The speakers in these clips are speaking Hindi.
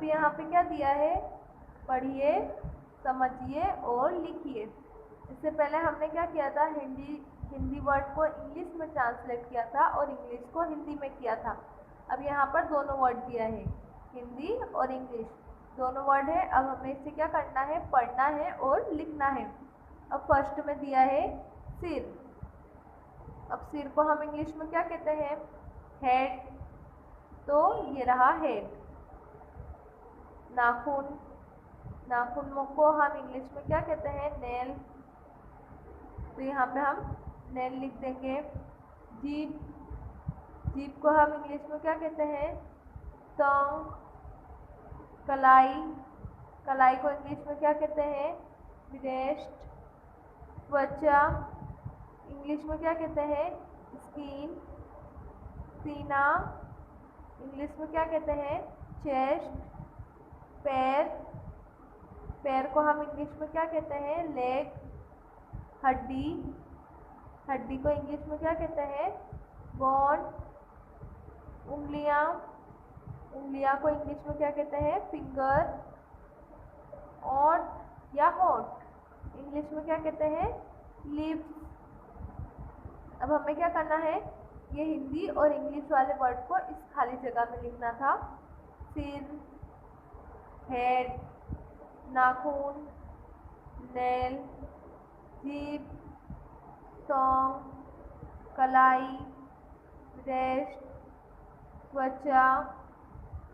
अब यहाँ पे क्या दिया है, पढ़िए, समझिए और लिखिए। इससे पहले हमने क्या किया था, हिंदी वर्ड को इंग्लिश में ट्रांसलेट किया था और इंग्लिश को हिंदी में किया था। अब यहाँ पर दोनों वर्ड दिया है, हिंदी और इंग्लिश दोनों वर्ड है। अब हमें इसे क्या करना है, पढ़ना है और लिखना है। अब फर्स्ट में दिया है सिर। अब सिर को हम इंग्लिश में क्या कहते हैं, हेड, तो ये रहा हेड। नाखून, नाखून को हम इंग्लिश में क्या कहते हैं, नेल, तो यहाँ पे हम नेल लिख देंगे। जीभ, जीभ को हम इंग्लिश में क्या कहते हैं, टंग। कलाई, कलाई को इंग्लिश में क्या कहते हैं, ब्रेस्ट। त्वचा, इंग्लिश में क्या कहते हैं, स्किन। सीना, इंग्लिश में क्या कहते हैं, चेस्ट। पैर, पैर को हम इंग्लिश में क्या कहते हैं, लेग। हड्डी, हड्डी को इंग्लिश में क्या कहते हैं, बोन। उंगलियां, उंगलियां को इंग्लिश में क्या कहते हैं, फिंगर। ओंठ या होंठ, इंग्लिश में क्या कहते हैं, लिप्स। अब हमें क्या करना है, ये हिंदी और इंग्लिश वाले वर्ड को इस खाली जगह में लिखना था। सिर, हेड, नाखून, नेल, जीभ, टंग, कलाई, ब्रेस्ट, त्वचा,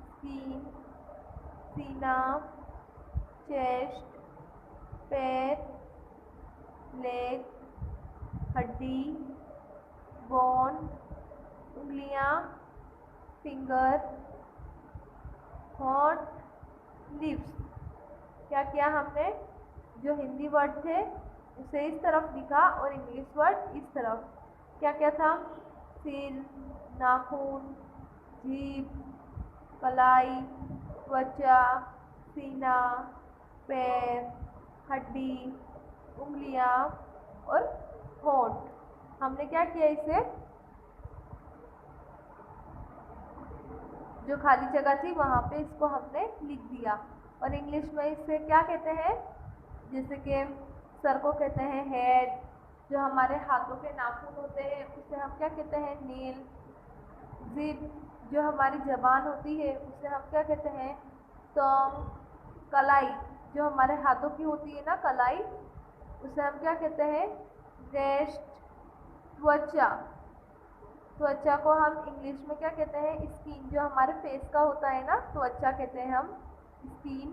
स्किन, सीना, चेस्ट, पैर, लेग, हड्डी, बोन, उंगलियां, फिंगर, होंठ, लिप्स। क्या किया हमने, जो हिंदी वर्ड थे उसे इस तरफ लिखा और इंग्लिश वर्ड इस तरफ। क्या क्या था, सिर, नाखून, जीभ, कलाई, त्वचा, सीना, पैर, हड्डी, उंगलियां और होंठ। हमने क्या किया, इसे जो खाली जगह थी वहाँ पे इसको हमने लिख दिया। और इंग्लिश में इसे क्या कहते हैं, जैसे कि सर को कहते हैं हेड, जो हमारे हाथों के नाखून होते हैं उसे हम क्या कहते हैं, नील। जिप, जो हमारी जबान होती है उसे हम क्या कहते हैं, टंग। कलाई, जो हमारे हाथों की होती है ना कलाई, उसे हम क्या कहते हैं, ब्रेस्ट। त्वचा, त्वचा को हम इंग्लिश में क्या कहते हैं, स्किन। जो हमारे फेस का होता है ना, त्वचा कहते हैं हम, स्किन।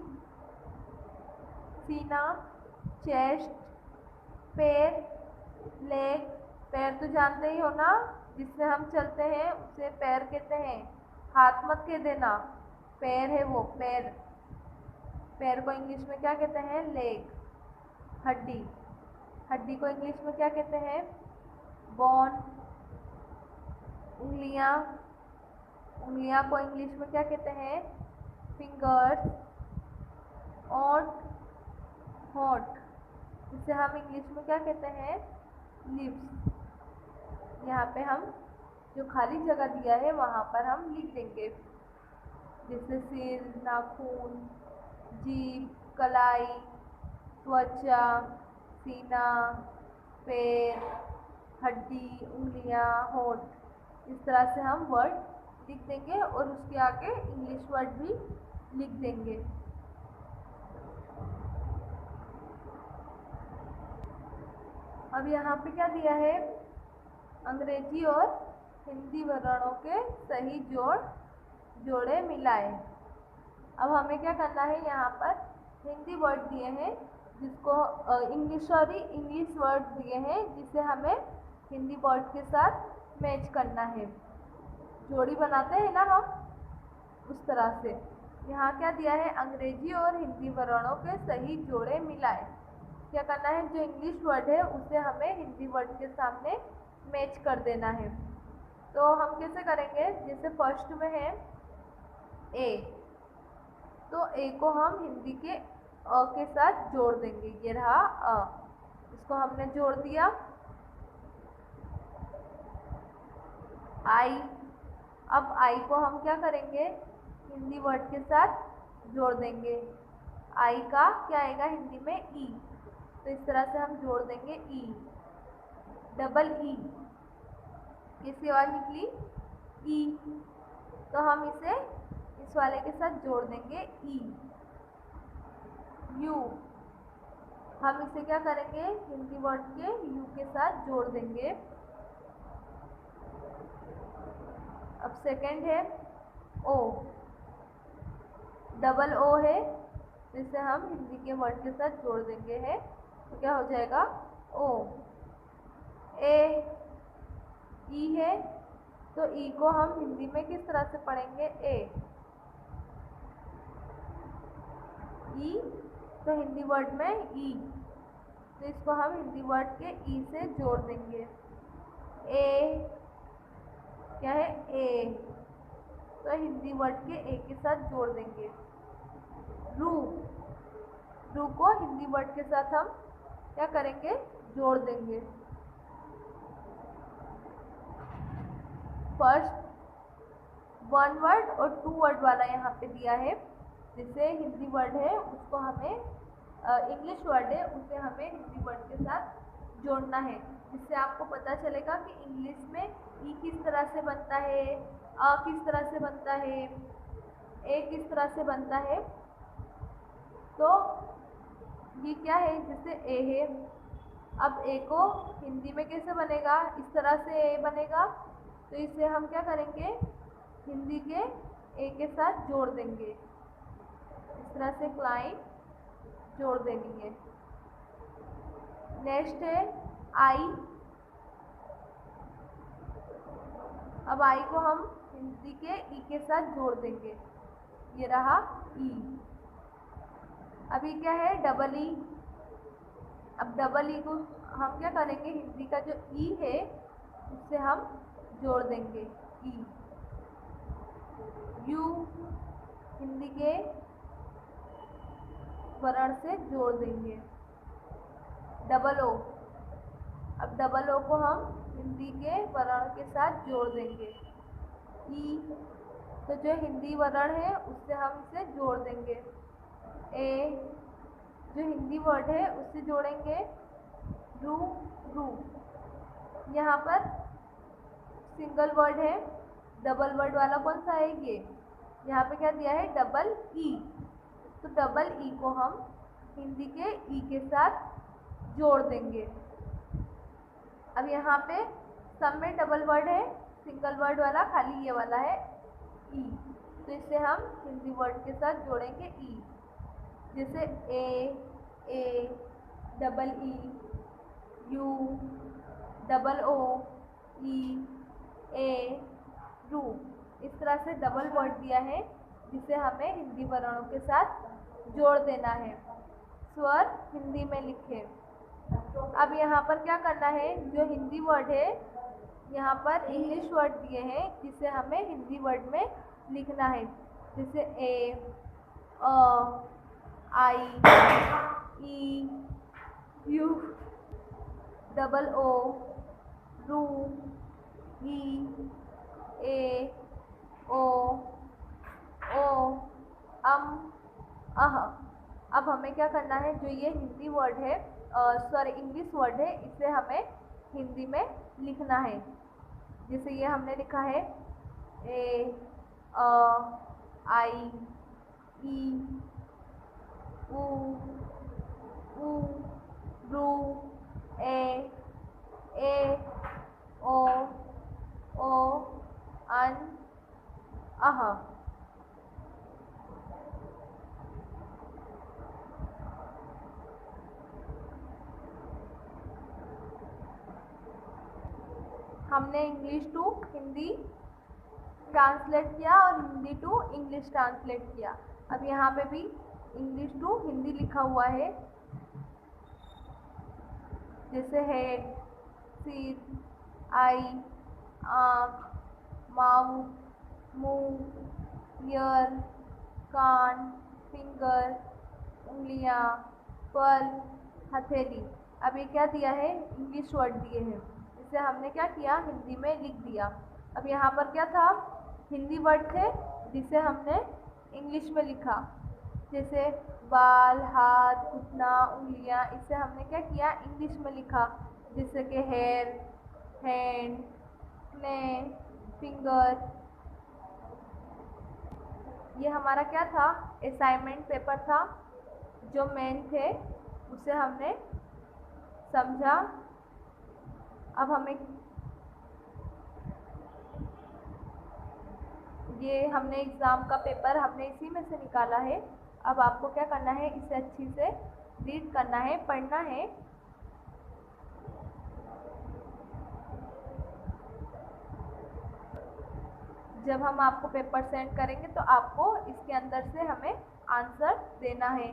सीना, चेस्ट। पैर, लेग, पैर तो जानते ही हो ना, जिससे हम चलते हैं उसे पैर कहते हैं। हाथ मत कह देना, पैर है वो, पैर। पैर को इंग्लिश में क्या कहते हैं, लेग। हड्डी, हड्डी को इंग्लिश में क्या कहते हैं, बोन। उंगलियां, उंगलियां को इंग्लिश में क्या कहते हैं, फिंगर्स। ओंठ, होंठ, जिसे हम इंग्लिश में क्या कहते हैं, लिप्स। यहाँ पे हम जो खाली जगह दिया है वहाँ पर हम लिख देंगे, जैसे सिर, नाखून, जीभ, कलाई, त्वचा, सीना, पैर, हड्डी, उंगलियां, होंठ। इस तरह से हम वर्ड लिख देंगे और उसके आगे इंग्लिश वर्ड भी लिख देंगे। अब यहाँ पे क्या दिया है, अंग्रेजी और हिंदी वर्णों के सही जोड़े मिलाए। अब हमें क्या करना है, यहाँ पर हिंदी वर्ड दिए हैं जिसको इंग्लिश वर्ड दिए हैं जिसे हमें हिंदी वर्ड के साथ मैच करना है। जोड़ी बनाते हैं ना हम, उस तरह से। यहाँ क्या दिया है, अंग्रेजी और हिंदी वर्णों के सही जोड़े मिलाए। क्या करना है, जो इंग्लिश वर्ड है उसे हमें हिंदी वर्ड के सामने मैच कर देना है। तो हम कैसे करेंगे, जैसे फर्स्ट में है ए, तो ए को हम हिंदी के अ के साथ जोड़ देंगे। ये रहा अ, इसको हमने जोड़ दिया। आई, अब आई को हम क्या करेंगे, हिंदी वर्ड के साथ जोड़ देंगे। आई का क्या आएगा हिंदी में? ई। तो इस तरह से हम जोड़ देंगे ई। डबल ई किसकी आवाज निकली? ई। तो हम इसे इस वाले के साथ जोड़ देंगे ई। यू, हम इसे क्या करेंगे? हिंदी वर्ड के यू के साथ जोड़ देंगे। अब सेकंड है ओ। डबल ओ है, जिसे हम हिंदी के वर्ड के साथ जोड़ देंगे है, तो क्या हो जाएगा? ओ। ए, ई है, तो ई को हम हिंदी में किस तरह से पढ़ेंगे? ए। ई, तो हिंदी वर्ड में ई, तो इसको हम हिंदी वर्ड के ई से जोड़ देंगे। ए क्या है? ए, तो हिंदी वर्ड के ए के साथ जोड़ देंगे। रू, रू को हिंदी वर्ड के साथ हम क्या करेंगे? जोड़ देंगे। फर्स्ट वन वर्ड और टू वर्ड वाला यहाँ पे दिया है, जिसे हिंदी वर्ड है उसको हमें इंग्लिश वर्ड है उसे हमें हिंदी वर्ड के साथ जोड़ना है, जिससे आपको पता चलेगा कि इंग्लिश में ई किस तरह से बनता है, अ किस तरह से बनता है, ए किस तरह से बनता है। तो ये क्या है? जैसे ए है, अब ए को हिंदी में कैसे बनेगा? इस तरह से ए बनेगा, तो इसे हम क्या करेंगे? हिंदी के ए के साथ जोड़ देंगे। इस तरह से क्लाइन जोड़ देनी है। नेक्स्ट है आई। अब आई को हम हिंदी के ई के साथ जोड़ देंगे। ये रहा ई। अभी क्या है? Double E. अब डबल ई को हम क्या करेंगे? हिंदी का जो ई है उससे हम जोड़ देंगे ई। यू हिंदी के वर्ण से जोड़ देंगे। डबल ओ, अब डबल ओ को हम हिंदी के वर्ण के साथ जोड़ देंगे। ई, तो जो हिंदी वर्ण है उससे हम इसे जोड़ देंगे। ए, जो हिंदी वर्ड है उससे जोड़ेंगे। रू, रू, यहाँ पर सिंगल वर्ड है, डबल वर्ड वाला कौन सा है? ये यहाँ पे क्या दिया है? डबल ई, तो डबल ई को हम हिंदी के ई के साथ जोड़ देंगे। अब यहाँ पे सब में डबल वर्ड है, सिंगल वर्ड वाला खाली ये वाला है ई, तो इसे हम हिंदी वर्ड के साथ जोड़ेंगे ई। जैसे A, double E, U, double O, E, A, रू, इस तरह से डबल वर्ड दिया है जिसे हमें हिंदी वर्णों के साथ जोड़ देना है। स्वर हिंदी में लिखे। अब यहाँ पर क्या करना है? जो हिंदी वर्ड है यहाँ पर इंग्लिश वर्ड दिए हैं जिसे हमें हिंदी वर्ड में लिखना है। जैसे ए, अ, आई, ई, यू, डबल ओ, रू, ई, ए, ओ, अह। अब हमें क्या करना है? जो ये हिंदी वर्ड है सॉरी इंग्लिश वर्ड है, इसे हमें हिंदी में लिखना है। जैसे ये हमने लिखा है ए, आई, ई, ऊ, रू, ए, ओ, अह। हमने इंग्लिश टू हिंदी ट्रांसलेट किया और हिंदी टू इंग्लिश ट्रांसलेट किया। अब यहाँ पे भी इंग्लिश टू हिंदी लिखा हुआ है, जैसे हेड, सिर, आई, आँख, माउथ, मुंह, ईयर, कान, फिंगर, उंगलियाँ, पल, हथेली। अब ये क्या दिया है? इंग्लिश वर्ड दिए हैं, इसे हमने क्या किया? हिंदी में लिख दिया। अब यहाँ पर क्या था? हिंदी वर्ड थे जिसे हमने इंग्लिश में लिखा। जैसे बाल, हाथ, घुटना, उंगलियां, इसे हमने क्या किया, इंग्लिश में लिखा, जैसे कि हेयर, हैंड, नेल, फिंगर। ये हमारा क्या था, असाइनमेंट पेपर था, जो मेन थे उसे हमने समझा। अब हमें ये हमने एग्ज़ाम का पेपर हमने इसी में से निकाला है। अब आपको क्या करना है, इसे अच्छी से रीड करना है, पढ़ना है। जब हम आपको पेपर सेंड करेंगे तो आपको इसके अंदर से हमें आंसर देना है।